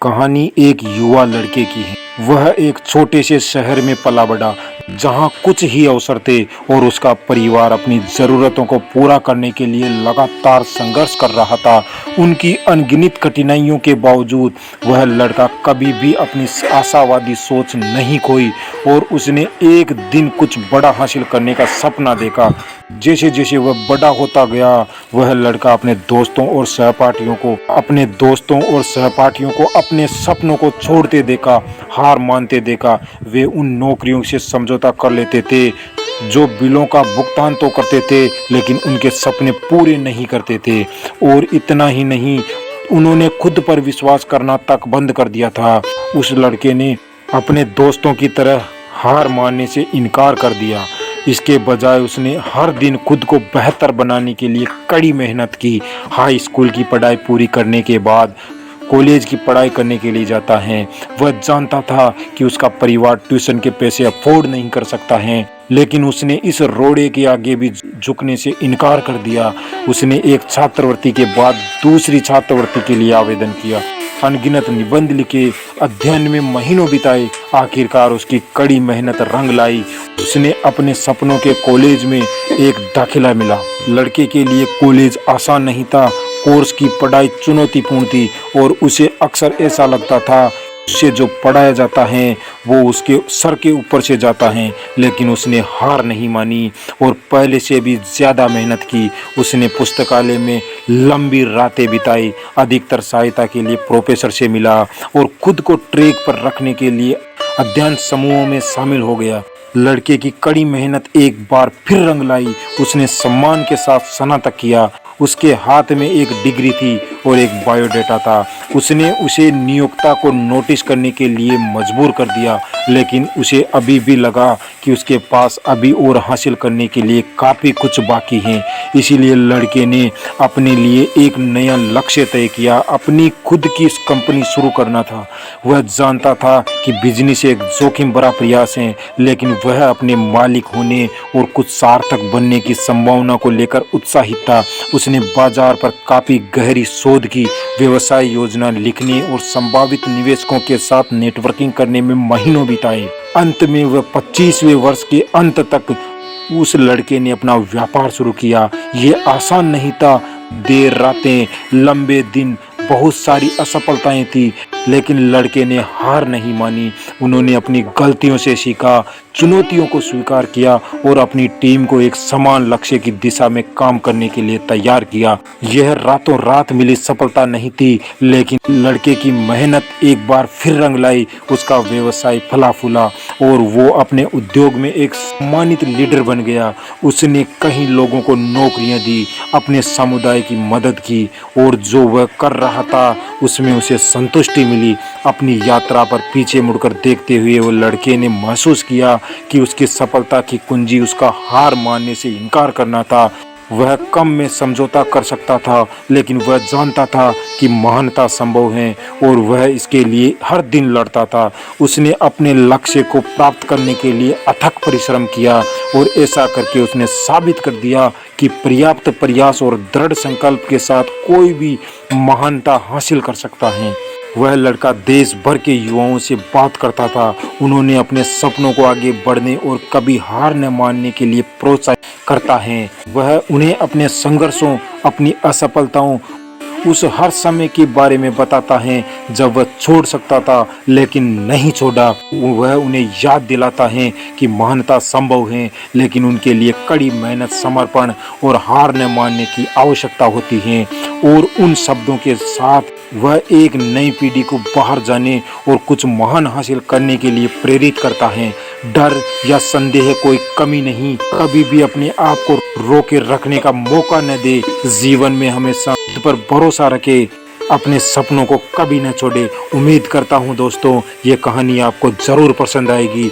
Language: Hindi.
कहानी एक युवा लड़के की है। वह एक छोटे से शहर में पला बढ़ा जहां कुछ ही अवसर थे और उसका परिवार अपनी जरूरतों को पूरा करने के लिए लगातार संघर्ष कर रहा था। उनकी अनगिनत कठिनाइयों के बावजूद वह लड़का कभी भी अपनी आशावादी सोच नहीं खोई और उसने एक दिन कुछ बड़ा हासिल करने का सपना देखा। जैसे जैसे वह बड़ा होता गया, वह लड़का अपने दोस्तों और सहपाठियों को अपने सपनों को छोड़ते देखा, हार मानते देखा। वे उन नौकरियों से समझौता कर लेते थे जो बिलों का भुगतान तो करते थे लेकिन उनके सपने पूरे नहीं करते थे। और इतना ही नहीं, उन्होंने खुद पर विश्वास करना तक बंद कर दिया था। उस लड़के ने अपने दोस्तों की तरह हार मानने से इनकार कर दिया। इसके बजाय उसने हर दिन खुद को बेहतर बनाने के लिए कड़ी मेहनत की। हाई स्कूल की पढ़ाई पूरी करने के बाद कॉलेज की पढ़ाई करने के लिए जाता है। वह जानता था कि उसका परिवार ट्यूशन के पैसे अफोर्ड नहीं कर सकता है, लेकिन उसने इस रोड़े के आगे भी झुकने से इनकार कर दिया। उसने एक छात्रवृत्ति के बाद दूसरी छात्रवृत्ति के लिए आवेदन किया, अनगिनत निबंध लिखे, अध्ययन में महीनों बिताए। आखिरकार उसकी कड़ी मेहनत रंग लाई। उसने अपने सपनों के कॉलेज में एक दाखिला मिला। लड़के के लिए कॉलेज आसान नहीं था। कोर्स की पढ़ाई चुनौतीपूर्ण थी और उसे अक्सर ऐसा लगता था उससे जो पढ़ाया जाता है वो उसके सर के ऊपर से जाता है। लेकिन उसने हार नहीं मानी और पहले से भी ज़्यादा मेहनत की। उसने पुस्तकालय में लंबी रातें बिताई, अधिकतर सहायता के लिए प्रोफेसर से मिला और खुद को ट्रैक पर रखने के लिए अध्ययन समूहों में शामिल हो गया। लड़के की कड़ी मेहनत एक बार फिर रंग लाई। उसने सम्मान के साथ स्नातक किया। उसके हाथ में एक डिग्री थी और एक बायोडाटा था। उसने उसे नियोक्ता को नोटिस करने के लिए मजबूर कर दिया, लेकिन उसे अभी भी लगा कि उसके पास अभी और हासिल करने के लिए काफ़ी कुछ बाकी है। इसीलिए लड़के ने अपने लिए एक नया लक्ष्य तय किया। अपनी खुद की कंपनी शुरू करना था। वह जानता था कि बिजनेस एक जोखिम भरा प्रयास है, लेकिन वह अपने मालिक होने और कुछ सार्थक बनने की संभावना को लेकर उत्साहित था। उसने बाजार पर काफ़ी गहरी शोध की, व्यवसाय योजना लिखने और संभावित निवेशकों के साथ नेटवर्किंग करने में महीनों बिताए। अंत में वह 25वें वर्ष के अंत तक उस लड़के ने अपना व्यापार शुरू किया। ये आसान नहीं था। देर रातें, लंबे दिन, बहुत सारी असफलताएं थी, लेकिन लड़के ने हार नहीं मानी। उन्होंने अपनी गलतियों से सीखा, चुनौतियों को स्वीकार किया और अपनी टीम को एक समान लक्ष्य की दिशा में काम करने के लिए तैयार किया। यह रातों रात मिली सफलता नहीं थी, लेकिन लड़के की मेहनत एक बार फिर रंग लाई। उसका व्यवसाय फला फूला और वो अपने उद्योग में एक सम्मानित लीडर बन गया। उसने कई लोगों को नौकरियां दी, अपने समुदाय की मदद की और जो वह कर रहा था उसमें उसे संतुष्टि मिली। अपनी यात्रा पर पीछे मुड़कर देखते हुए वो लड़के ने महसूस किया कि उसकी सफलता की कुंजी उसका हार मानने से इनकार करना था। वह कम में समझौता कर सकता था, लेकिन वह जानता था कि महानता संभव है और वह इसके लिए हर दिन लड़ता था। उसने अपने लक्ष्य को प्राप्त करने के लिए अथक परिश्रम किया और ऐसा करके उसने साबित कर दिया कि पर्याप्त प्रयास और दृढ़ संकल्प के साथ कोई भी महानता हासिल कर सकता है। वह लड़का देश भर के युवाओं से बात करता था। उन्होंने अपने सपनों को आगे बढ़ने और कभी हार न मानने के लिए प्रोत्साहित करता है। वह उन्हें अपने संघर्षों, अपनी असफलताओं, उस हर समय के बारे में बताता है जब वह छोड़ सकता था लेकिन नहीं छोड़ा। वह उन्हें याद दिलाता है कि महानता संभव है, लेकिन उनके लिए कड़ी मेहनत, समर्पण और हार न मानने की आवश्यकता होती है। और उन शब्दों के साथ वह एक नई पीढ़ी को बाहर जाने और कुछ महान हासिल करने के लिए प्रेरित करता है। डर या संदेह कोई कमी नहीं। कभी भी अपने आप को रोके रखने का मौका न दे। जीवन में हमेशा खुद पर भरोसा रखे, अपने सपनों को कभी न छोड़े। उम्मीद करता हूँ दोस्तों ये कहानी आपको जरूर पसंद आएगी।